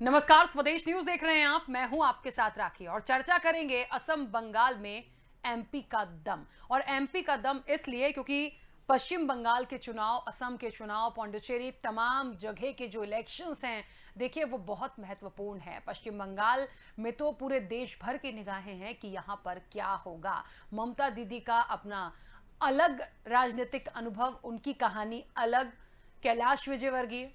नमस्कार, स्वदेश न्यूज देख रहे हैं आप। मैं हूं आपके साथ राखी और चर्चा करेंगे असम बंगाल में एमपी का दम। और एमपी का दम इसलिए क्योंकि पश्चिम बंगाल के चुनाव, असम के चुनाव, पौंडुचेरी, तमाम जगह के जो इलेक्शंस हैं, देखिए वो बहुत महत्वपूर्ण है। पश्चिम बंगाल में तो पूरे देश भर की निगाहें हैं कि यहां पर क्या होगा। ममता दीदी का अपना अलग राजनीतिक अनुभव, उनकी कहानी अलग। कैलाश विजयवर्गीय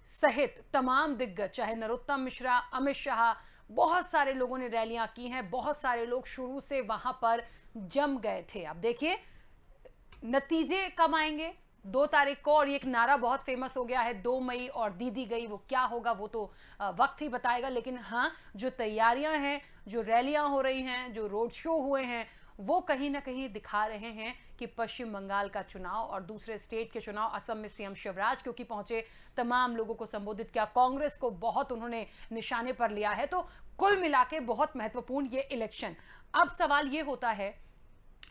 सहित तमाम दिग्गज, चाहे नरोत्तम मिश्रा, अमित शाह, बहुत सारे लोगों ने रैलियां की हैं। बहुत सारे लोग शुरू से वहां पर जम गए थे। अब देखिए नतीजे कब आएंगे, 2 तारीख को। और ये एक नारा बहुत फेमस हो गया है, 2 मई और दीदी गई। वो क्या होगा वो तो वक्त ही बताएगा। लेकिन हाँ, जो तैयारियां हैं, जो रैलियां हो रही हैं, जो रोड शो हुए हैं, वो कहीं ना कहीं दिखा रहे हैं कि पश्चिम बंगाल का चुनाव और दूसरे स्टेट के चुनाव, असम में सीएम शिवराज क्योंकि पहुंचे, तमाम लोगों को संबोधित किया, कांग्रेस को बहुत उन्होंने निशाने पर लिया है। तो कुल मिला के बहुत महत्वपूर्ण ये इलेक्शन। अब सवाल ये होता है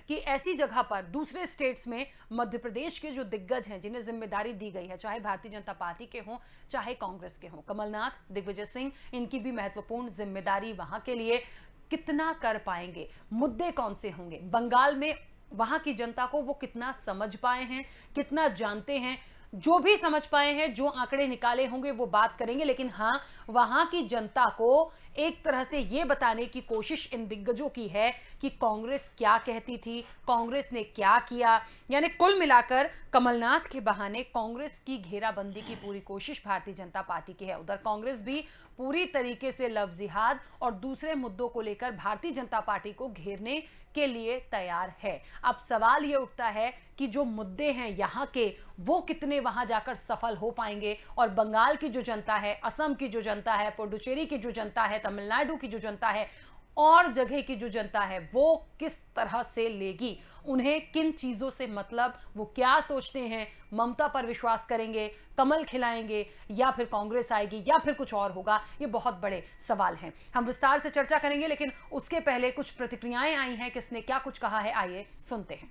कि ऐसी जगह पर दूसरे स्टेट्स में मध्य प्रदेश के जो दिग्गज हैं, जिन्हें जिम्मेदारी दी गई है, चाहे भारतीय जनता पार्टी के हों, चाहे कांग्रेस के हों, कमलनाथ, दिग्विजय सिंह, इनकी भी महत्वपूर्ण जिम्मेदारी वहां के लिए। कितना कर पाएंगे, मुद्दे कौन से होंगे बंगाल में, वहां की जनता को वो कितना समझ पाए हैं, कितना जानते हैं। जो भी समझ पाए हैं, जो आंकड़े निकाले होंगे वो बात करेंगे। लेकिन हाँ, वहां की जनता को एक तरह से ये बताने की कोशिश इन दिग्गजों की है कि कांग्रेस क्या कहती थी, कांग्रेस ने क्या किया। यानी कुल मिलाकर कमलनाथ के बहाने कांग्रेस की घेराबंदी की पूरी कोशिश भारतीय जनता पार्टी की है। उधर कांग्रेस भी पूरी तरीके से लव जिहाद और दूसरे मुद्दों को लेकर भारतीय जनता पार्टी को घेरने के लिए तैयार है। अब सवाल ये उठता है कि जो मुद्दे हैं यहाँ के, वो कितने वहां जाकर सफल हो पाएंगे। और बंगाल की जो जनता है, असम की जो जनता है, पुडुचेरी की जो जनता है, तमिलनाडु की जो जनता है, और जगह की जो जनता है, वो किस तरह से लेगी, उन्हें किन चीजों से मतलब, वो क्या सोचते हैं। ममता पर विश्वास करेंगे, कमल खिलाएंगे, या फिर कांग्रेस आएगी, या फिर कुछ और होगा। ये बहुत बड़े सवाल हैं। हम विस्तार से चर्चा करेंगे, लेकिन उसके पहले कुछ प्रतिक्रियाएं आई हैं, किसने क्या कुछ कहा है, आइए सुनते हैं।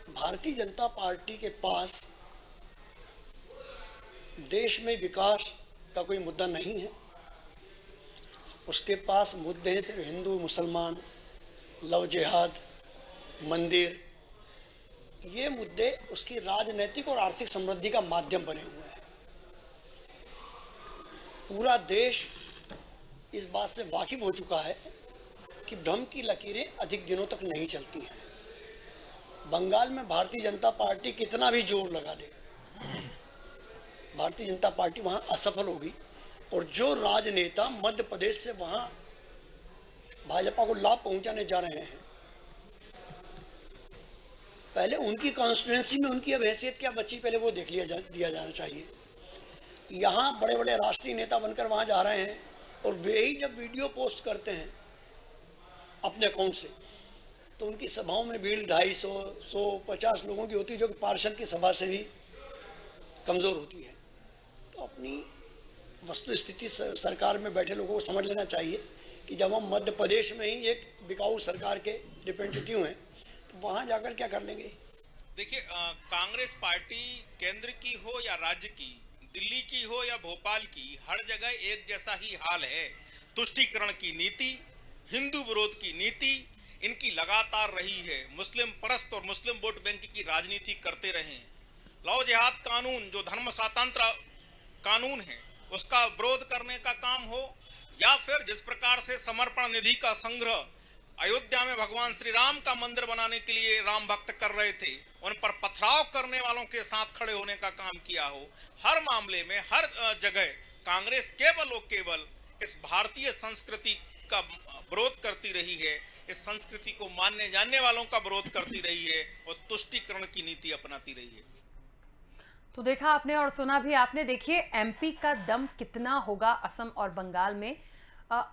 भारतीय जनता पार्टी के पास देश में विकास का कोई मुद्दा नहीं है। उसके पास मुद्दे हैं सिर्फ हिंदू मुसलमान, लव जिहाद, मंदिर। ये मुद्दे उसकी राजनीतिक और आर्थिक समृद्धि का माध्यम बने हुए हैं। पूरा देश इस बात से वाकिफ हो चुका है कि भ्रम की लकीरें अधिक दिनों तक नहीं चलती हैं। बंगाल में भारतीय जनता पार्टी कितना भी जोर लगा ले, भारतीय जनता पार्टी वहां असफल होगी। और जो राजनेता मध्य प्रदेश से वहां भाजपा को लाभ पहुंचाने जा रहे हैं, पहले उनकी कॉन्स्टिट्यूएंसी में उनकी अब हैसियत क्या बची, पहले वो देख दिया जाना चाहिए। यहाँ बड़े बड़े राष्ट्रीय नेता बनकर वहां जा रहे हैं और वे ही जब वीडियो पोस्ट करते हैं अपने अकाउंट से, तो उनकी सभाओं में भीड़ 250, 150 लोगों की होती है, जो कि पार्षद की सभा से भी कमज़ोर होती है। तो अपनी वस्तु स्थिति सरकार में बैठे लोगों को समझ लेना चाहिए कि जब हम मध्य प्रदेश में ही एक बिकाऊ सरकार के रिप्रेजेंटेटिव हैं, तो वहाँ जाकर क्या कर लेंगे। देखिए, कांग्रेस पार्टी केंद्र की हो या राज्य की, दिल्ली की हो या भोपाल की, हर जगह एक जैसा ही हाल है। तुष्टीकरण की नीति, हिंदू विरोध की नीति इनकी लगातार रही है। मुस्लिम परस्त और मुस्लिम वोट बैंक की राजनीति करते रहे। लव जिहाद कानून, जो धर्म स्वतंत्र कानून है, उसका विरोध करने का काम हो, या फिर जिस प्रकार से समर्पण निधि का संग्रह अयोध्या में भगवान श्री राम का मंदिर बनाने के लिए राम भक्त कर रहे थे, उन पर पथराव करने वालों के साथ खड़े होने का काम किया हो, हर मामले में हर जगह कांग्रेस केवल और केवल इस भारतीय संस्कृति का विरोध करती रही है, इस संस्कृति को मानने जानने वालों का विरोध करती रही है और तुष्टीकरण की नीति अपनाती रही है। तो देखा आपने और सुना भी आपने। देखिए एमपी का दम कितना होगा असम और बंगाल में,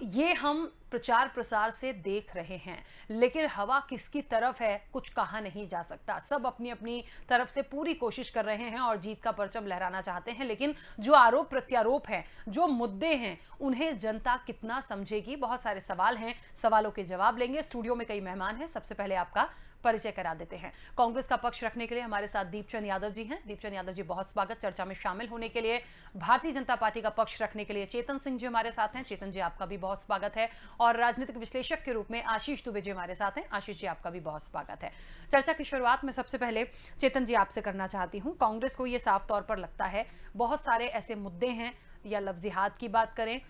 ये हम प्रचार प्रसार से देख रहे हैं। लेकिन हवा किसकी तरफ है कुछ कहा नहीं जा सकता। सब अपनी अपनी तरफ से पूरी कोशिश कर रहे हैं और जीत का परचम लहराना चाहते हैं। लेकिन जो आरोप प्रत्यारोप हैं, जो मुद्दे हैं, उन्हें जनता कितना समझेगी, बहुत सारे सवाल हैं। सवालों के जवाब लेंगे। स्टूडियो में कई मेहमान हैं। सबसे पहले आपका परिचय करा देते हैं। कांग्रेस का पक्ष रखने के लिए हमारे साथ दीपचंद यादव जी हैं। दीपचंद यादव जी, बहुत स्वागत चर्चा में शामिल होने के लिए। भारतीय जनता पार्टी का पक्ष रखने के लिए चेतन सिंह जी हमारे साथ हैं। चेतन जी, आपका भी बहुत स्वागत है। और राजनीतिक विश्लेषक के रूप में आशीष दुबे जी हमारे साथ हैं। आशीष जी, आपका भी बहुत स्वागत है। चर्चा की शुरुआत में सबसे पहले चेतन जी आपसे करना चाहती हूं। कांग्रेस को यह साफ तौर पर लगता है बहुत सारे ऐसे मुद्दे हैं, या लफ्जिहात की बात करें,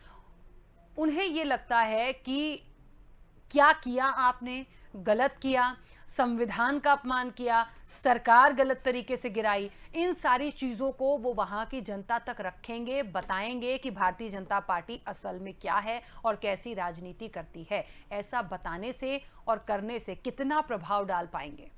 उन्हें यह लगता है कि क्या किया आपने, गलत किया, संविधान का अपमान किया, सरकार गलत तरीके से गिराई, इन सारी चीजों को वो वहां की जनता तक रखेंगे, बताएंगे कि भारतीय जनता पार्टी असल में क्या है और कैसी राजनीति करती है। ऐसा बताने से और करने से कितना प्रभाव डाल पाएंगे?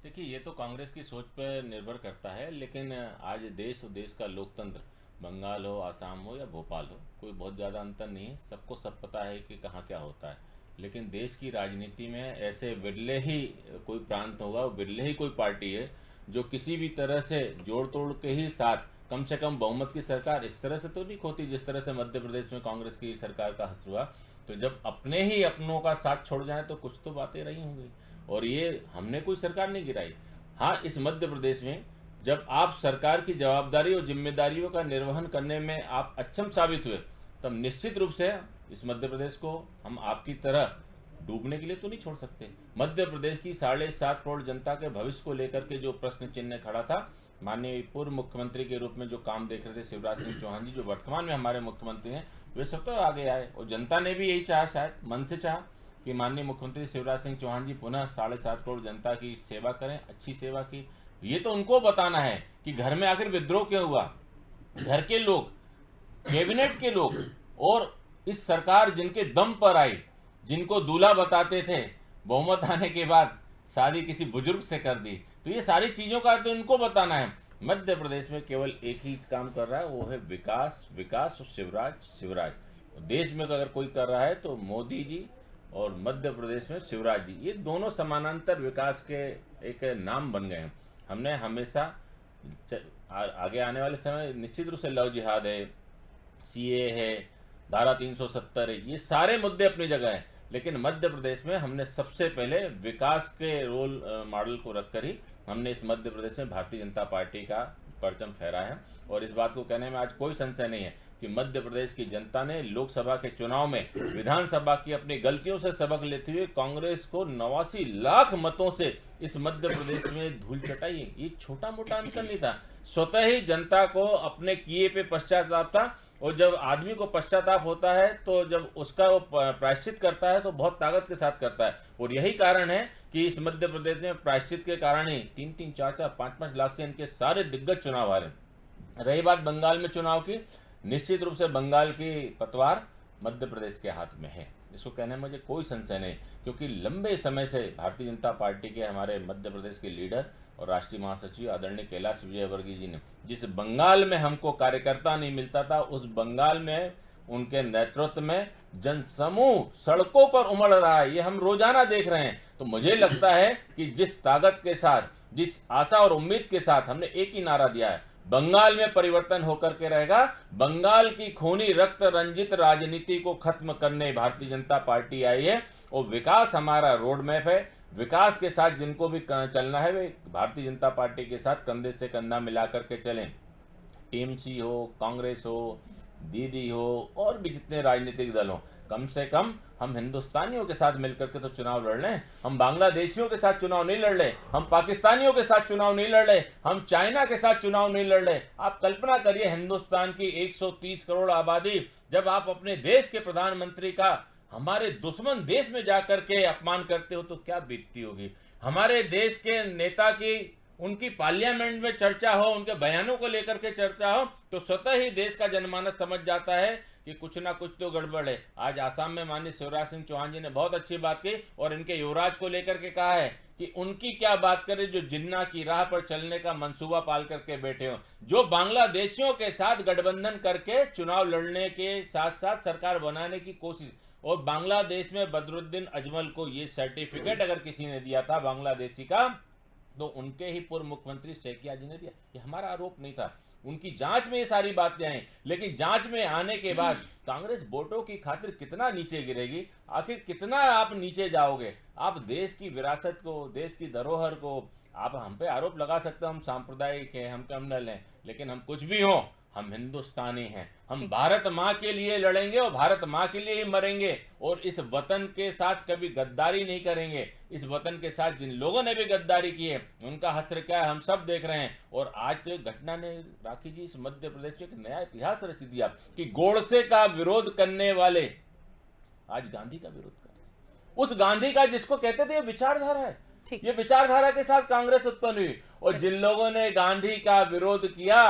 देखिए, ये तो कांग्रेस की सोच पर निर्भर करता है, लेकिन आज देश और देश का लोकतंत्र, बंगाल हो, आसाम हो या भोपाल हो, कोई बहुत ज़्यादा अंतर नहीं है। सबको सब पता है कि कहाँ क्या होता है। लेकिन देश की राजनीति में ऐसे बिरले ही कोई प्रांत होगा, बिरले ही कोई पार्टी है जो किसी भी तरह से जोड़ तोड़ के ही साथ कम से कम बहुमत की सरकार इस तरह से तो नहीं खोती जिस तरह से मध्य प्रदेश में कांग्रेस की सरकार का हश्र हुआ। तो जब अपने ही अपनों का साथ छोड़ जाए तो कुछ तो बातें रही होंगी, और ये हमने कोई सरकार नहीं गिराई। हाँ, इस मध्य प्रदेश में जब आप सरकार की जवाबदारी और जिम्मेदारियों का निर्वहन करने में आप अक्षम साबित हुए, तब निश्चित रूप से इस मध्य प्रदेश को हम आपकी तरह डूबने के लिए तो नहीं छोड़ सकते। मध्य प्रदेश की 7.5 करोड़ जनता के भविष्य को लेकर के जो प्रश्न चिन्ह खड़ा था, माननीय पूर्व मुख्यमंत्री के रूप में जो काम देख रहे थे शिवराज सिंह चौहान जी, जो वर्तमान में हमारे मुख्यमंत्री हैं, वे सब तो आगे आए। और जनता ने भी यही चाहा, शायद मन से चाहा कि माननीय मुख्यमंत्री शिवराज सिंह चौहान जी पुनः 7.5 करोड़ जनता की सेवा करें, अच्छी सेवा की। ये तो उनको बताना है कि घर में आखिर विद्रोह क्यों हुआ। घर के लोग, कैबिनेट के लोग और इस सरकार जिनके दम पर आई, जिनको दूल्हा बताते थे, बहुमत आने के बाद शादी किसी बुजुर्ग से कर दी, तो ये सारी चीजों का तो इनको बताना है। मध्य प्रदेश में केवल एक ही काम कर रहा है, वो है विकास, विकास और शिवराज। देश में अगर कोई कर रहा है तो मोदी जी, और मध्य प्रदेश में शिवराज जी, ये दोनों समानांतर विकास के एक नाम बन गए हैं। हमने हमेशा आगे आने वाले समय निश्चित रूप से लव जिहाद है, सीए है, धारा 370 है, ये सारे मुद्दे अपनी जगह हैं, लेकिन मध्य प्रदेश में हमने सबसे पहले विकास के रोल मॉडल को रखकर ही हमने इस मध्य प्रदेश में भारतीय जनता पार्टी का परचम फहराया है। और इस बात को कहने में आज कोई संशय नहीं है कि मध्य प्रदेश की जनता ने लोकसभा के चुनाव में विधानसभा की अपनी गलतियों से सबक लेते हुए कांग्रेस को 89 लाख मतों से इस मध्य प्रदेश में धूल चटाई है। ये छोटा मोटा अंतर नहीं था, स्वतः ही जनता को अपने किए पे पश्चाताप था। और जब आदमी को पश्चाताप होता है तो जब उसका वो प्रायश्चित करता है तो बहुत ताकत के साथ करता है। और यही कारण है कि इस मध्य प्रदेश में प्रायश्चित के कारण ही 3-3, 4-4, 5-5 लाख से इनके सारे दिग्गज चुनाव हारे। रही बात बंगाल में चुनाव की, निश्चित रूप से बंगाल की पतवार मध्य प्रदेश के हाथ में है, इसको कहने में मुझे कोई संशय नहीं, क्योंकि लंबे समय से भारतीय जनता पार्टी के हमारे मध्य प्रदेश के लीडर और राष्ट्रीय महासचिव आदरणीय कैलाश विजयवर्गीय जी ने जिस बंगाल में हमको कार्यकर्ता नहीं मिलता था, उस बंगाल में उनके नेतृत्व में जनसमूह सड़कों पर उमड़ रहा है, ये हम रोजाना देख रहे हैं। तो मुझे लगता है कि जिस ताकत के साथ, जिस आशा और उम्मीद के साथ हमने एक ही नारा दिया है, बंगाल में परिवर्तन होकर के रहेगा, बंगाल की खूनी रक्त रंजित राजनीति को खत्म करने भारतीय जनता पार्टी आई है। और विकास हमारा रोड मैप है, विकास के साथ जिनको भी चलना है वे भारतीय जनता पार्टी के साथ कंधे से कंधा मिला करके चलें। टीएमसी हो, कांग्रेस हो, दीदी हो, और भी जितने राजनीतिक दल हो, कम से कम हम हिंदुस्तानियों के साथ मिलकर के तो चुनाव लड़ रहे हैं। हम बांग्लादेशियों के साथ चुनाव नहीं लड़ रहे, हम पाकिस्तानियों के साथ चुनाव नहीं लड़ रहे, हम चाइना के साथ चुनाव नहीं लड़ रहे। आप कल्पना करिए, हिंदुस्तान की 130 करोड़ आबादी, जब आप अपने देश के प्रधानमंत्री का हमारे दुश्मन देश में जाकर के अपमान करते हो तो क्या बीतती होगी। हमारे देश के नेता की, उनकी पार्लियामेंट में चर्चा हो, उनके बयानों को लेकर के चर्चा हो, तो स्वतः ही देश का जनमानस समझ जाता है कि कुछ ना कुछ तो गड़बड़ है। आज आसाम में माननीय शिवराज सिंह चौहान जी ने बहुत अच्छी बात की और इनके युवराज को लेकर के कहा है कि उनकी क्या बात करें जो जिन्ना की राह पर चलने का मंसूबा पाल करके बैठे हो, जो बांग्लादेशियों के साथ गठबंधन करके चुनाव लड़ने के साथ साथ सरकार बनाने की कोशिश। और बांग्लादेश में बदरुद्दीन अजमल को ये सर्टिफिकेट अगर किसी ने दिया था बांग्लादेशी का, तो उनके ही पूर्व मुख्यमंत्री शेखिया जी ने दिया। ये हमारा आरोप नहीं था। उनकी जांच में ये सारी बातें आई, लेकिन जांच में आने के बाद कांग्रेस वोटों की खातिर कितना नीचे गिरेगी, आखिर कितना आप नीचे जाओगे। आप देश की विरासत को, देश की धरोहर को, आप हम पे आरोप लगा सकते हो हम सांप्रदायिक हैं, हम कम्युनल हैं, लेकिन हम कुछ भी हों, हम हिंदुस्तानी हैं। हम भारत माँ के लिए लड़ेंगे और भारत माँ के लिए ही मरेंगे, और इस वतन के साथ कभी गद्दारी नहीं करेंगे। इस वतन के साथ जिन लोगों ने भी गद्दारी की है उनका हश्र क्या है हम सब देख रहे हैं। और आज तो एक घटना ने राखी जी इस मध्य प्रदेश में एक नया इतिहास रच दिया कि गोडसे का विरोध करने वाले आज गांधी का विरोध कर रहे हैं। उस गांधी का जिसको कहते थे ये विचारधारा है, ये विचारधारा के साथ कांग्रेस उत्पन्न हुई, और जिन लोगों ने गांधी का विरोध किया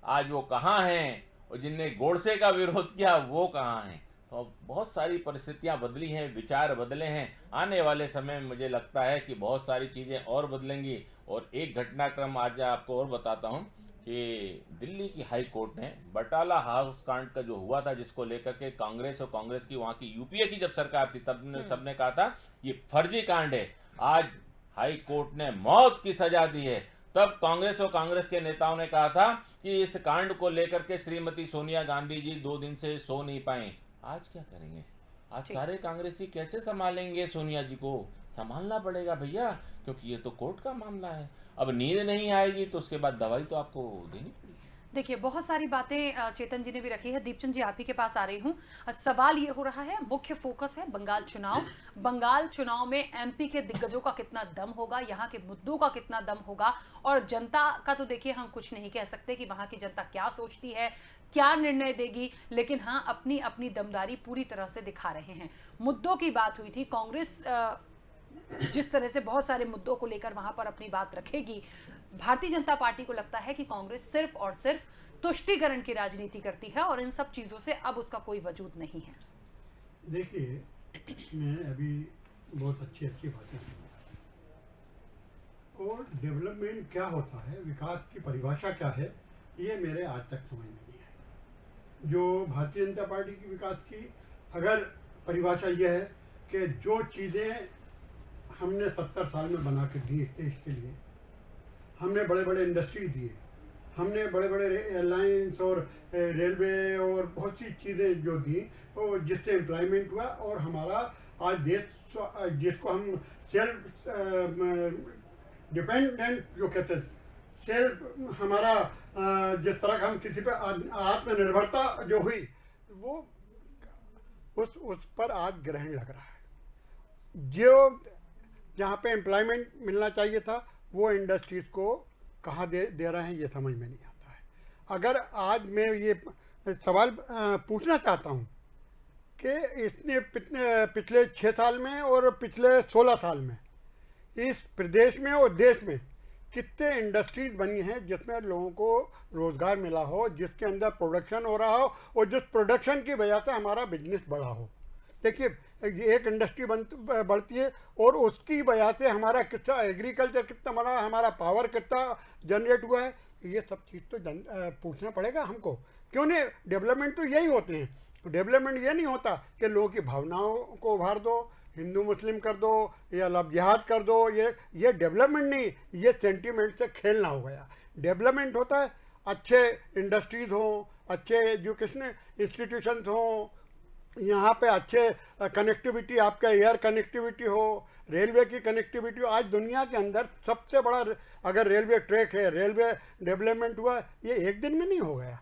आज वो कहाँ हैं, और जिनने गोडसे का विरोध किया वो कहाँ हैं। तो बहुत सारी परिस्थितियां बदली हैं, विचार बदले हैं। आने वाले समय में मुझे लगता है कि बहुत सारी चीज़ें और बदलेंगी। और एक घटनाक्रम आज आपको और बताता हूं कि दिल्ली की हाई कोर्ट ने बटाला हाउस कांड का जो हुआ था, जिसको लेकर के कांग्रेस और कांग्रेस की वहाँ की यूपीए की जब सरकार थी तब सबने कहा था ये फर्जी कांड है। आज हाई कोर्ट ने मौत की सजा दी है। तब कांग्रेस और कांग्रेस के नेताओं ने कहा था कि इस कांड को लेकर के श्रीमती सोनिया गांधी जी 2 दिन से सो नहीं पाए। आज क्या करेंगे? आज सारे कांग्रेसी कैसे संभालेंगे? सोनिया जी को संभालना पड़ेगा भैया, क्योंकि ये तो कोर्ट का मामला है। अब नींद नहीं आएगी तो उसके बाद दवाई तो आपको देनी पड़ेगी। देखिए, बहुत सारी बातें चेतन जी ने भी रखी है। दीपचंद जी, आप ही के पास आ रही हूँ। सवाल ये हो रहा है, मुख्य फोकस है बंगाल चुनाव। बंगाल चुनाव में एमपी के दिग्गजों का कितना दम होगा, यहाँ के मुद्दों का कितना दम होगा, और जनता का तो देखिए हम कुछ नहीं कह सकते कि वहाँ की जनता क्या सोचती है, क्या निर्णय देगी, लेकिन हाँ अपनी अपनी दमदारी पूरी तरह से दिखा रहे हैं। मुद्दों की बात हुई थी, कांग्रेस जिस तरह से बहुत सारे मुद्दों को लेकर वहां पर अपनी बात रखेगी, भारतीय जनता पार्टी को लगता है कि कांग्रेस सिर्फ और सिर्फ तुष्टीकरण की राजनीति करती है और इन सब चीजों से अब उसका कोई वजूद नहीं है। देखिए, मैं अभी बहुत अच्छी बातें सुनी, और डेवलपमेंट क्या होता है, विकास की परिभाषा क्या है, ये मेरे आज तक समझ में नहीं आई। जो भारतीय जनता पार्टी की विकास की अगर परिभाषा ये है कि जो चीज़ें हमने 70 साल में बना के दी इस देश के लिए, हमने बड़े बड़े इंडस्ट्री दिए, हमने बड़े बड़े एयरलाइंस और रेलवे और बहुत सी चीज़ें जो दी, और जिससे एम्प्लॉयमेंट हुआ, और हमारा आज देश जिसको हम सेल्फ डिपेंडेंट जो कहते हैं, सेल्फ हमारा जिस तरह का हम किसी पे आत्मनिर्भरता जो हुई, वो उस पर आज ग्रहण लग रहा है। जो जहाँ पे एम्प्लॉयमेंट मिलना चाहिए था वो इंडस्ट्रीज़ को कहाँ दे रहे हैं, ये समझ में नहीं आता है। अगर आज मैं ये सवाल पूछना चाहता हूँ कि इसने पिछले 6 साल में और पिछले 16 साल में इस प्रदेश में और देश में कितने इंडस्ट्रीज बनी हैं जिसमें लोगों को रोज़गार मिला हो, जिसके अंदर प्रोडक्शन हो रहा हो, और जिस प्रोडक्शन की वजह से हमारा बिजनेस बढ़ा हो। देखिए, एक इंडस्ट्री बढ़ती है और उसकी वजह से हमारा कितना एग्रीकल्चर कितना बड़ा, हमारा पावर कितना जनरेट हुआ है, ये सब चीज़ तो पूछना पड़ेगा हमको। क्यों नहीं? डेवलपमेंट तो यही होते हैं। डेवलपमेंट ये नहीं होता कि लोगों की भावनाओं को उभार दो, हिंदू मुस्लिम कर दो या लव जिहाद कर दो। ये डेवलपमेंट नहीं, ये सेंटीमेंट से खेलना हो गया। डेवलपमेंट होता है अच्छे इंडस्ट्रीज़ हों, अच्छे एजुकेशन इंस्टीट्यूशंस हों, यहाँ पे अच्छे कनेक्टिविटी, आपका एयर कनेक्टिविटी हो, रेलवे की कनेक्टिविटी हो। आज दुनिया के अंदर सबसे बड़ा अगर रेलवे ट्रैक है, रेलवे डेवलपमेंट हुआ, ये एक दिन में नहीं हो गया।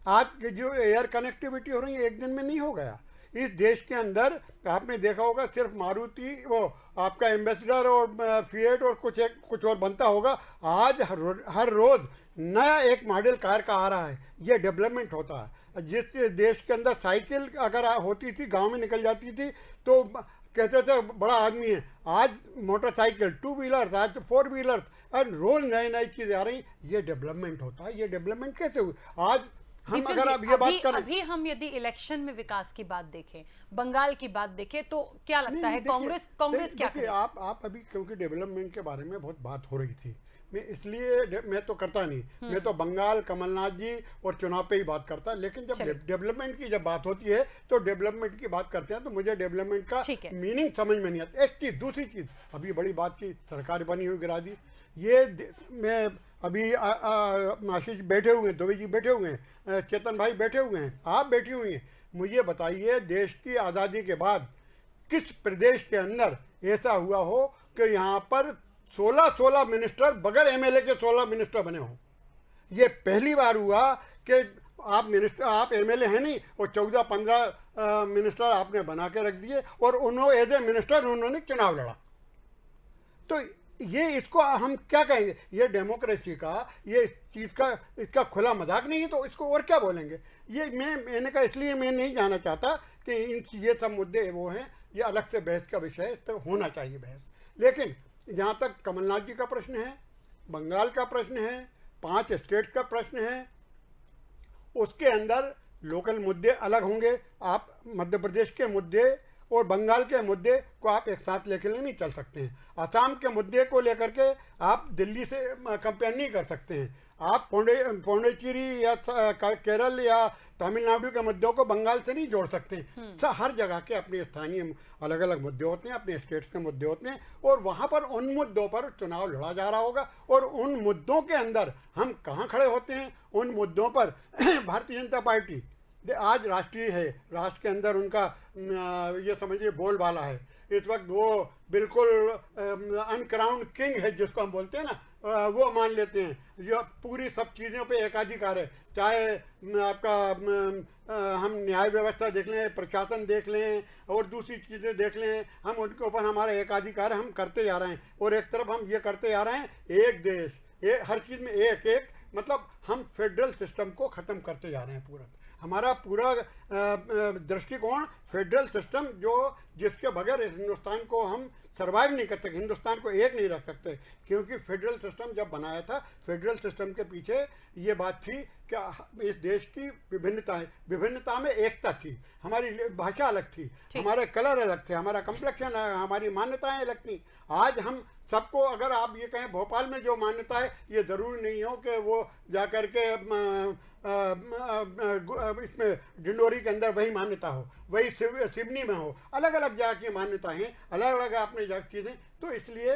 आज की जो एयर कनेक्टिविटी हो रही है एक दिन में नहीं हो गया। इस देश के अंदर आपने देखा होगा सिर्फ मारुति, वो आपका एम्बेसडर और फिएट और कुछ और बनता होगा। आज हर रोज़ नया एक मॉडल कार का आ रहा है। ये डेवलपमेंट होता है। जिस देश के अंदर साइकिल अगर होती थी, गांव में निकल जाती थी तो कहते थे बड़ा आदमी है, आज मोटरसाइकिल, 2 व्हीलर, आज 4 व्हीलर, और रोज़ नई चीज़ें आ रही। ये डेवलपमेंट होता है। ये डेवलपमेंट कैसे हुई? आज हम अगर अब ये बात करें, अभी हम यदि इलेक्शन में विकास की बात देखें, बंगाल की बात देखें, तो क्या लगता है कांग्रेस क्या करे? आप अभी, क्योंकि डेवलपमेंट के बारे में बहुत बात हो रही थी, मैं इसलिए मैं तो करता नहीं, मैं तो बंगाल, कमलनाथ जी और चुनाव पे ही बात करता। लेकिन जब डेवलपमेंट की जब बात होती है तो डेवलपमेंट की बात करते हैं तो मुझे डेवलपमेंट का मीनिंग समझ में नहीं आता। एक चीज़, दूसरी चीज़, अभी बड़ी बात की सरकार बनी हुई गिरा दी। ये मैं अभी आशीष बैठे हुए हैं, दुबे जी बैठे हुए हैं, चेतन भाई बैठे हुए हैं, आप बैठी हुई हैं। मुझे बताइए, देश की आज़ादी के बाद किस प्रदेश के अंदर ऐसा हुआ हो कि यहाँ पर 16 मिनिस्टर बगैर एमएलए के 16 मिनिस्टर बने हों? ये पहली बार हुआ कि आप एमएलए हैं नहीं और 14-15 मिनिस्टर आपने बना के रख दिए और उन्होंने एज ए मिनिस्टर उन्होंने चुनाव लड़ा। तो ये इसको हम क्या कहेंगे? ये डेमोक्रेसी का, ये इस चीज़ का, इसका खुला मजाक नहीं है तो इसको और क्या बोलेंगे? ये मैंने कहा, इसलिए मैं नहीं जाना चाहता कि ये सब मुद्दे वो हैं, ये अलग से बहस का विषय है, इस पर होना चाहिए बहस। लेकिन जहाँ तक कमलनाथ जी का प्रश्न है, बंगाल का प्रश्न है, 5 स्टेट का प्रश्न है, उसके अंदर लोकल मुद्दे अलग होंगे। आप मध्य प्रदेश के मुद्दे और बंगाल के मुद्दे को आप एक साथ लेकर नहीं चल सकते हैं। असम के मुद्दे को लेकर के आप दिल्ली से कंपेयर नहीं कर सकते हैं। आप पौंडीचेरी या केरल या तमिलनाडु के मुद्दों को बंगाल से नहीं जोड़ सकते हैं। हर जगह के अपने स्थानीय अलग अलग मुद्दे होते हैं, अपने स्टेट्स के मुद्दे होते हैं और वहाँ पर उन मुद्दों पर चुनाव लड़ा जा रहा होगा और उन मुद्दों के अंदर हम कहाँ खड़े होते हैं, उन मुद्दों पर भारतीय जनता पार्टी आज राष्ट्रीय है, राष्ट्र के अंदर उनका ये समझिए बोलबाला है। इस वक्त वो बिल्कुल अनक्राउंड किंग है, जिसको हम बोलते हैं ना, वो मान लेते हैं। जो पूरी सब चीज़ों पे एकाधिकार है, चाहे आपका हम न्याय व्यवस्था देख लें, प्रशासन देख लें और दूसरी चीज़ें देख लें, हम उनके ऊपर हमारा एकाधिकार हम करते जा रहे हैं। और एक तरफ हम ये करते जा रहे हैं, एक देश, हर चीज़ में एक मतलब हम फेडरल सिस्टम को ख़त्म करते जा रहे हैं। हमारा पूरा दृष्टिकोण फेडरल सिस्टम, जो जिसके बगैर हिंदुस्तान को हम सर्वाइव नहीं कर सकते, हिंदुस्तान को एक नहीं रख सकते। क्योंकि फेडरल सिस्टम जब बनाया था, फेडरल सिस्टम के पीछे ये बात थी कि इस देश की विभिन्नता में एकता थी। हमारी भाषा अलग थी, हमारे कलर अलग थे, हमारा कम्प्लेक्शन, हमारी मान्यताएं अलग थी। आज हम सबको, अगर आप ये कहें भोपाल में जो मान्यता है, ये ज़रूरी नहीं हो कि वो जाकर के इसमें डिंडोरी के अंदर वही मान्यता हो, वही सिवनी में हो। अलग अलग जगह की मान्यताएं, अलग अलग अपनी जगह चीज़ें। तो इसलिए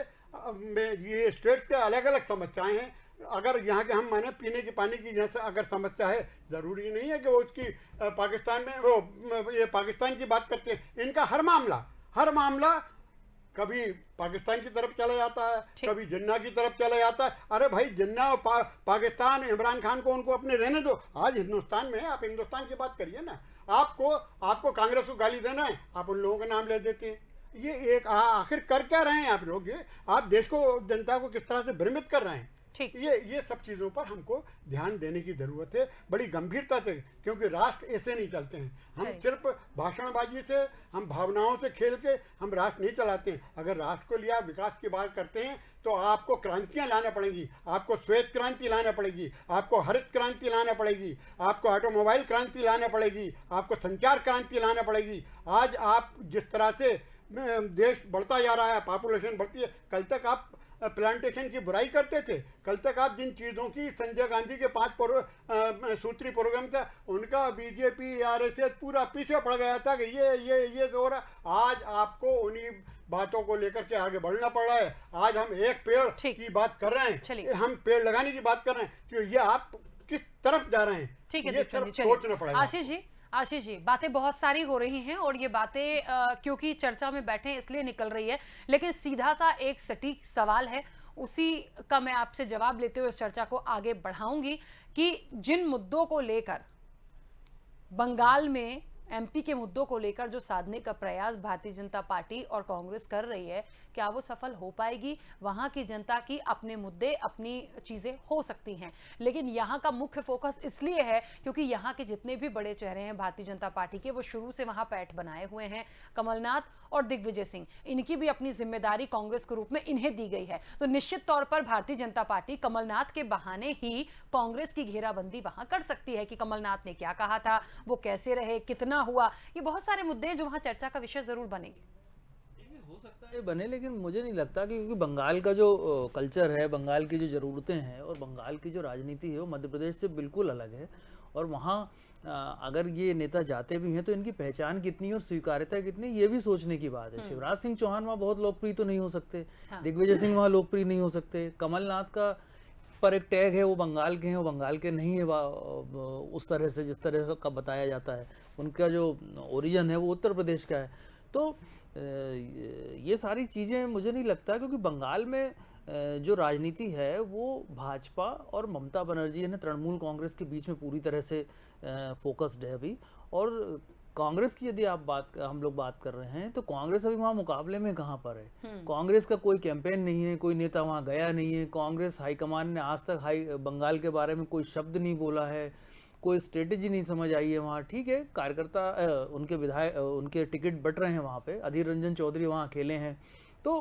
ये स्टेट्स के अलग अलग समस्याएं हैं। अगर यहाँ के हम माने पीने की पानी की जैसे अगर समस्या है, ज़रूरी नहीं है कि वो उसकी पाकिस्तान में वो ये पाकिस्तान की बात करते हैं। इनका हर मामला कभी पाकिस्तान की तरफ चला जाता है, कभी जिन्ना की तरफ चला जाता है। अरे भाई, जिन्ना और पाकिस्तान, इमरान खान को उनको अपने रहने दो। आज हिंदुस्तान में है, आप हिंदुस्तान की बात करिए ना। आपको कांग्रेस को गाली देना है, आप उन लोगों का नाम ले देते हैं। ये एक आखिर कर क्या रहे हैं आप लोग? ये आप देश को, जनता को किस तरह से भ्रमित कर रहे हैं। ये सब चीज़ों पर हमको ध्यान देने की ज़रूरत है, बड़ी गंभीरता से, क्योंकि राष्ट्र ऐसे नहीं चलते हैं। हम सिर्फ भाषणबाजी से, हम भावनाओं से खेल के हम राष्ट्र नहीं चलाते हैं। अगर राष्ट्र को लिया विकास की बात करते हैं तो आपको क्रांतियाँ लाना पड़ेंगी, आपको श्वेत क्रांति लाना पड़ेगी, आपको हरित क्रांति लाना पड़ेगी, आपको ऑटोमोबाइल क्रांति लाना पड़ेगी, आपको संचार क्रांति लाना पड़ेगी। आज आप जिस तरह से देश बढ़ता जा रहा है, पॉपुलेशन बढ़ती है, कल तक आप प्लांटेशन की बुराई करते थे। कल तक आप जिन चीज़ों की संजय गांधी के 5 सूत्री प्रोग्राम था, उनका बीजेपी आरएसएस पूरा पीछे पड़ गया था कि ये तो हो रहा। आज आपको उन्हीं बातों को लेकर के आगे बढ़ना पड़ रहा है। आज हम एक पेड़ की बात कर रहे हैं, हम पेड़ लगाने की बात कर रहे हैं, तो ये आप किस तरफ जा रहे हैं, ये सिर्फ सोचना पड़ेगा। आशीष जी, बातें बहुत सारी हो रही हैं और ये बातें क्योंकि चर्चा में बैठे हैं इसलिए निकल रही है, लेकिन सीधा सा एक सटीक सवाल है, उसी का मैं आपसे जवाब लेते हुए इस चर्चा को आगे बढ़ाऊंगी कि जिन मुद्दों को लेकर बंगाल में एमपी के मुद्दों को लेकर जो साधने का प्रयास भारतीय जनता पार्टी और कांग्रेस कर रही है, क्या वो सफल हो पाएगी? वहां की जनता की अपने मुद्दे, अपनी चीजें हो सकती हैं, लेकिन यहां का मुख्य फोकस इसलिए है क्योंकि यहां के जितने भी बड़े चेहरे हैं भारतीय जनता पार्टी के, वो शुरू से वहां पैठ बनाए हुए हैं। कमलनाथ और दिग्विजय सिंह, इनकी भी अपनी जिम्मेदारी कांग्रेस के रूप में इन्हें दी गई है। तो निश्चित तौर पर भारतीय जनता पार्टी कमलनाथ के बहाने ही कांग्रेस की घेराबंदी वहां कर सकती है कि कमलनाथ ने क्या कहा था, वो कैसे रहे, कितना हुआ। ये बहुत सारे मुद्दे हैं जो वहां चर्चा का विषय जरूर बनेंगे। हो सकता है बने, लेकिन मुझे नहीं लगता कि, क्योंकि बंगाल का जो कल्चर है, बंगाल की जो ज़रूरतें हैं और बंगाल की जो राजनीति है वो मध्य प्रदेश से बिल्कुल अलग है। और वहाँ अगर ये नेता जाते भी हैं तो इनकी पहचान कितनी और स्वीकार्यता कितनी, ये भी सोचने की बात है। शिवराज सिंह चौहान वहाँ बहुत लोकप्रिय तो नहीं हो सकते, दिग्विजय सिंह वहाँ लोकप्रिय नहीं हो सकते, कमलनाथ का पर एक टैग है वो बंगाल के हैं, वो बंगाल के नहीं है उस तरह से जिस तरह का बताया जाता है। उनका जो ओरिजिन है वो उत्तर प्रदेश का है। तो ये सारी चीज़ें मुझे नहीं लगता, क्योंकि बंगाल में जो राजनीति है वो भाजपा और ममता बनर्जी यानी तृणमूल कांग्रेस के बीच में पूरी तरह से फोकस्ड है अभी। और कांग्रेस की यदि हम लोग बात कर रहे हैं तो कांग्रेस अभी वहाँ मुकाबले में कहाँ पर है। कांग्रेस का कोई कैंपेन नहीं है, कोई नेता वहाँ गया नहीं है। कांग्रेस हाईकमान ने आज तक बंगाल के बारे में कोई शब्द नहीं बोला है, कोई स्ट्रेटेजी नहीं समझ आई है वहाँ। ठीक है, कार्यकर्ता उनके विधायक उनके टिकट बट रहे हैं वहाँ पे, अधीर रंजन चौधरी वहाँ अकेले हैं। तो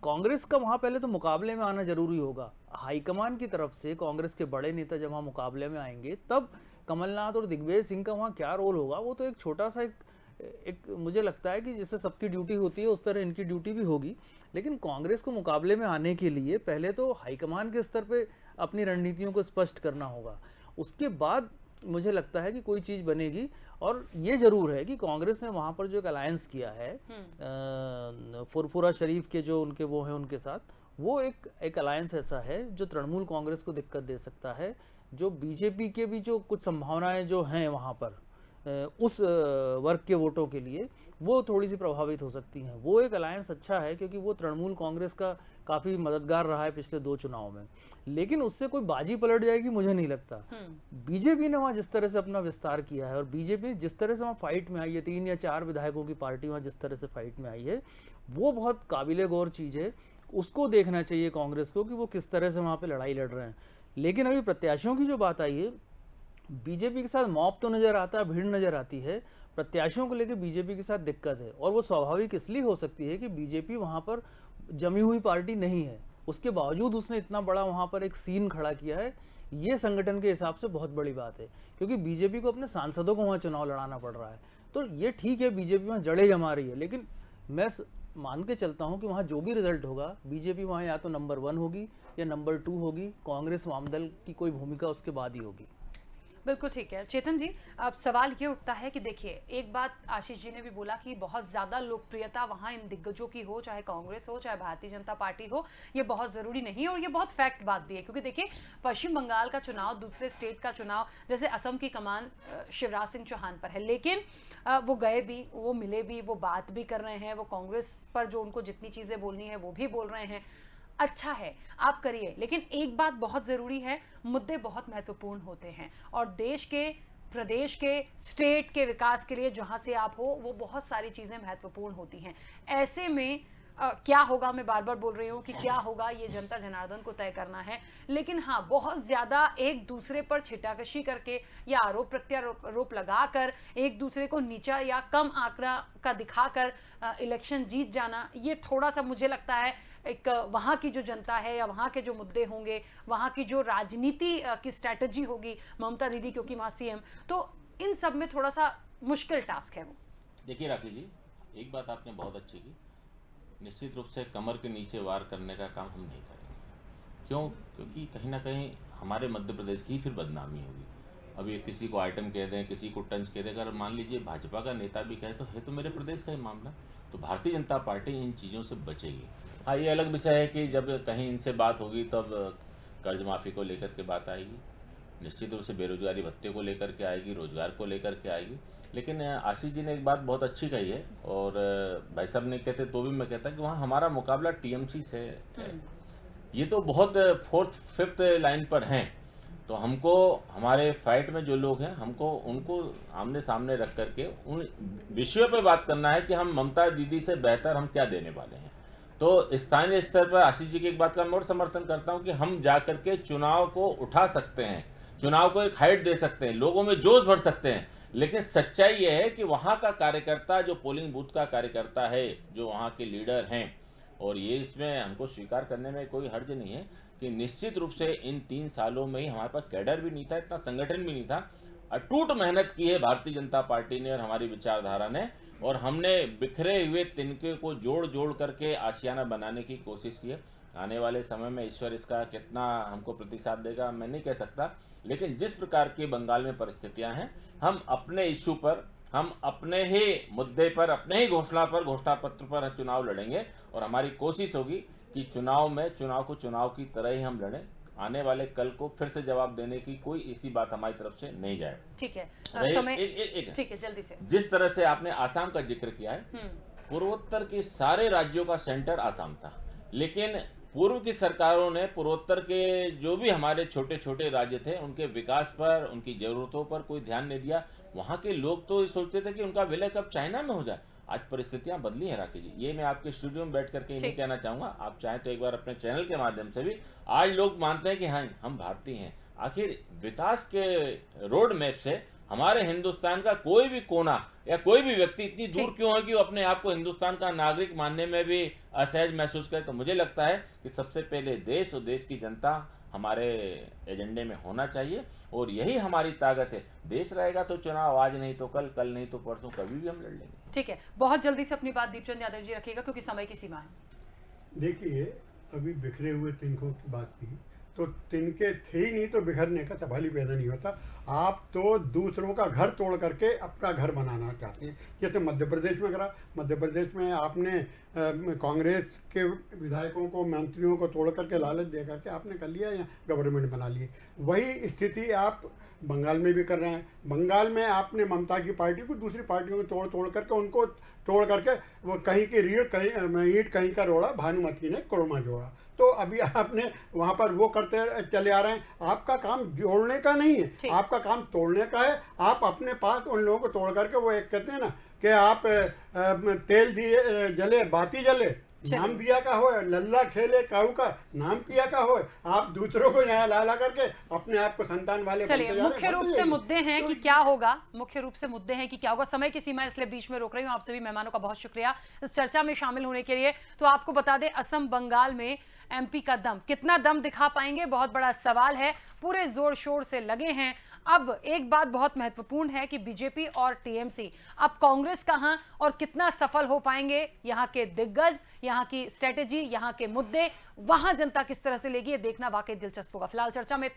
कांग्रेस का वहाँ पहले तो मुकाबले में आना जरूरी होगा। हाईकमान की तरफ से कांग्रेस के बड़े नेता जब वहाँ मुकाबले में आएंगे तब कमलनाथ और दिग्विजय सिंह का वहाँ क्या रोल होगा, वो तो एक छोटा सा एक मुझे लगता है कि जैसे सबकी ड्यूटी होती है उस तरह इनकी ड्यूटी भी होगी। लेकिन कांग्रेस को मुकाबले में आने के लिए पहले तो हाईकमान के स्तर पे अपनी रणनीतियों को स्पष्ट करना होगा, उसके बाद मुझे लगता है कि कोई चीज़ बनेगी। और ये ज़रूर है कि कांग्रेस ने वहाँ पर जो एक अलायंस किया है फुरफुरा शरीफ के जो उनके वो हैं उनके साथ, वो एक अलायंस ऐसा है जो तृणमूल कांग्रेस को दिक्कत दे सकता है। जो बीजेपी के भी जो कुछ संभावनाएं जो हैं वहाँ पर उस वर्ग के वोटों के लिए वो थोड़ी सी प्रभावित हो सकती हैं। वो एक अलायंस अच्छा है क्योंकि वो तृणमूल कांग्रेस का काफ़ी मददगार रहा है पिछले 2 चुनाव में, लेकिन उससे कोई बाजी पलट जाएगी मुझे नहीं लगता। बीजेपी ने वहाँ जिस तरह से अपना विस्तार किया है और बीजेपी जिस तरह से वहाँ फाइट में आई है, 3 या 4 विधायकों की पार्टी वहाँ जिस तरह से फाइट में आई है, वो बहुत काबिले गौर चीज़ है। उसको देखना चाहिए कांग्रेस को कि वो किस तरह से वहाँ पर लड़ाई लड़ रहे हैं। लेकिन अभी प्रत्याशियों की जो बात आई है, बीजेपी के साथ मॉब तो नज़र आता है, भीड़ नज़र आती है, प्रत्याशियों को लेकर बीजेपी के साथ दिक्कत है। और वो स्वाभाविक इसलिए हो सकती है कि बीजेपी वहाँ पर जमी हुई पार्टी नहीं है, उसके बावजूद उसने इतना बड़ा वहाँ पर एक सीन खड़ा किया है। ये संगठन के हिसाब से बहुत बड़ी बात है, क्योंकि बीजेपी को अपने सांसदों को वहाँ चुनाव लड़ाना पड़ रहा है। तो ये ठीक है, बीजेपी वहाँ जड़ें जमा रही है, लेकिन मैं मान के चलता हूँ कि वहाँ जो भी रिजल्ट होगा, बीजेपी वहाँ या तो नंबर 1 होगी या नंबर 2 होगी। कांग्रेस वामदल की कोई भूमिका उसके बाद ही होगी। बिल्कुल ठीक है चेतन जी। अब सवाल ये उठता है कि देखिए, एक बात आशीष जी ने भी बोला कि बहुत ज़्यादा लोकप्रियता वहाँ इन दिग्गजों की हो, चाहे कांग्रेस हो चाहे भारतीय जनता पार्टी हो, ये बहुत ज़रूरी नहीं है। और ये बहुत फैक्ट बात भी है, क्योंकि देखिए पश्चिम बंगाल का चुनाव, दूसरे स्टेट का चुनाव, जैसे असम की कमान शिवराज सिंह चौहान पर है, लेकिन वो गए भी, वो मिले भी, वो बात भी कर रहे हैं, वो कांग्रेस पर जो उनको जितनी चीज़ें बोलनी है वो भी बोल रहे हैं। अच्छा है, आप करिए, लेकिन एक बात बहुत ज़रूरी है, मुद्दे बहुत महत्वपूर्ण होते हैं और देश के, प्रदेश के, स्टेट के विकास के लिए जहां से आप हो वो बहुत सारी चीज़ें महत्वपूर्ण होती हैं। ऐसे में क्या होगा, मैं बार बार बोल रही हूँ कि क्या होगा ये जनता जनार्दन को तय करना है। लेकिन हाँ, बहुत ज़्यादा एक दूसरे पर छिटाकशी करके या आरोप प्रत्यारोप लगाकर एक दूसरे को नीचा या कम आंकड़ा का दिखाकर इलेक्शन जीत जाना, ये थोड़ा सा मुझे लगता है एक वहाँ की जो जनता है या वहाँ के जो मुद्दे होंगे, वहाँ की जो राजनीति की स्ट्रैटेजी होगी, ममता दीदी क्योंकि वहाँ सीएम, तो इन सब में थोड़ा सा मुश्किल टास्क है वो। देखिए राखी जी, एक बात आपने बहुत अच्छी की, निश्चित रूप से कमर के नीचे वार करने का काम हम नहीं करेंगे। क्यों? क्योंकि कहीं ना कहीं हमारे मध्य प्रदेश की फिर बदनामी होगी। अभी किसी को आइटम कह दें, किसी को टंच कह दें, अगर मान लीजिए भाजपा का नेता भी कहे तो है तो मेरे प्रदेश का ही मामला, तो भारतीय जनता पार्टी इन चीज़ों से बचेगी। हाँ, ये अलग विषय है कि जब कहीं इनसे बात होगी तब कर्ज माफ़ी को लेकर के बात आएगी, निश्चित रूप से बेरोजगारी भत्ते को लेकर के आएगी, रोजगार को लेकर के आएगी। लेकिन आशीष जी ने एक बात बहुत अच्छी कही है और भाई साहब ने कहते तो भी मैं कहता कि वहाँ हमारा मुकाबला टीएमसी से है। ये तो बहुत 4th 5th लाइन पर हैं, तो हमको हमारे फाइट में जो लोग हैं, हमको उनको आमने सामने रख करके उन विषयों पे बात करना है कि हम ममता दीदी से बेहतर हम क्या देने वाले हैं। तो स्थानीय स्तर पर आशीष जी की एक बात का मैं और समर्थन करता हूं कि हम जा करके चुनाव को उठा सकते हैं, चुनाव को एक हाइट दे सकते हैं, लोगों में जोश भर सकते हैं। लेकिन सच्चाई यह है कि वहां का कार्यकर्ता, जो पोलिंग बूथ का कार्यकर्ता है, जो वहां के लीडर हैं, और ये इसमें हमको स्वीकार करने में कोई हर्ज नहीं है कि निश्चित रूप से इन 3 सालों में ही हमारे पास कैडर भी नहीं था, इतना संगठन भी नहीं था। अटूट मेहनत की है भारतीय जनता पार्टी ने और हमारी विचारधारा ने, और हमने बिखरे हुए तिनके को जोड़ जोड़ करके आशियाना बनाने की कोशिश की है। आने वाले समय में ईश्वर इसका कितना हमको प्रतिसाद देगा मैं नहीं कह सकता, लेकिन जिस प्रकार की बंगाल में परिस्थितियां हैं, हम अपने इश्यू पर, हम अपने ही मुद्दे पर, अपने ही घोषणा पत्र पर चुनाव लड़ेंगे और हमारी कोशिश होगी कि चुनाव को चुनाव की तरह ही हम लड़ें। आने वाले कल को फिर से जवाब देने की कोई ऐसी बात हमारी तरफ से नहीं जाए। ठीक है, रहे- समय एक- ठीक है, जल्दी से। जिस तरह से आपने आसाम का जिक्र किया है, पूर्वोत्तर के सारे राज्यों का सेंटर आसाम था, लेकिन पूर्व की सरकारों ने पूर्वोत्तर के जो भी हमारे छोटे छोटे राज्य थे उनके विकास पर, उनकी जरूरतों पर कोई ध्यान नहीं दिया। वहां के लोग तो ये सोचते थे कि उनका विलय कब चाइना में हो जाए। आज परिस्थितियां बदली हैं राकेश जी, ये मैं आपके स्टूडियो में बैठ करके नहीं कहना चाहूंगा, आप चाहें तो एक बार अपने चैनल के माध्यम से भी। आज लोग मानते हैं कि हाँ, हम भारतीय हैं। आखिर विकास के रोड मैप से हमारे हिंदुस्तान का कोई भी कोना या कोई भी व्यक्ति इतनी दूर क्यों है कि वो अपने आप को हिंदुस्तान का नागरिक मानने में भी असहज महसूस करे। तो मुझे लगता है कि सबसे पहले देश और देश की जनता हमारे एजेंडे में होना चाहिए, और यही हमारी ताकत है। देश रहेगा तो चुनाव आज नहीं तो कल, कल नहीं तो परसों, कभी भी हम लड़ लेंगे। ठीक है, बहुत जल्दी से अपनी बात दीपचंद यादव जी रखिएगा क्योंकि समय की सीमा है। देखिए, अभी बिखरे हुए तिनकों की बात की, तो तिनके थे ही नहीं तो बिखरने का सवाल ही पैदा नहीं होता। आप तो दूसरों का घर तोड़ करके अपना घर बनाना चाहते हैं, जैसे मध्य प्रदेश में करा। मध्य प्रदेश में आपने कांग्रेस के विधायकों को, मंत्रियों को तोड़ करके, लालच दे करके आपने कर लिया, या गवर्नमेंट बना ली। वही स्थिति आप बंगाल में भी कर रहे हैं। बंगाल में आपने ममता की पार्टी को दूसरी पार्टियों में तोड़ करके, उनको तोड़ करके वो कहीं की रीढ़, कहीं ईंट, कहीं का रोड़ा, भानुमति ने कोरमा जोड़ा। तो अभी आपने वहाँ पर वो करते चले आ रहे हैं। आपका काम जोड़ने का नहीं है, आपका काम तोड़ने का है। आप अपने पास उन लोगों को तोड़ करके, वो एक कहते हैं ना कि आप तेल दिए जले बाती जले, नाम दिया का हो, लल्ला खेले काऊ का, नाम पिया का हो। आप दूसरों को यहाँ ला करके अपने आप को संतान वाले बनते जा रहे हैं। मुख्य रूप से मुद्दे हैं कि क्या होगा, मुख्य रूप से मुद्दे हैं कि क्या होगा। समय की सीमा इसलिए बीच में रोक रही हूँ। आप सभी मेहमानों का बहुत शुक्रिया इस चर्चा में शामिल होने के लिए। तो आपको बता दें, असम बंगाल में एमपी का दम, कितना दम दिखा पाएंगे, बहुत बड़ा सवाल है। पूरे जोर शोर से लगे हैं। अब एक बात बहुत महत्वपूर्ण है कि बीजेपी और टीएमसी, अब कांग्रेस कहां और कितना सफल हो पाएंगे। यहां के दिग्गज, यहां की स्ट्रेटेजी, यहां के मुद्दे, वहां जनता किस तरह से लेगी, ये देखना वाकई दिलचस्प होगा। फिलहाल चर्चा में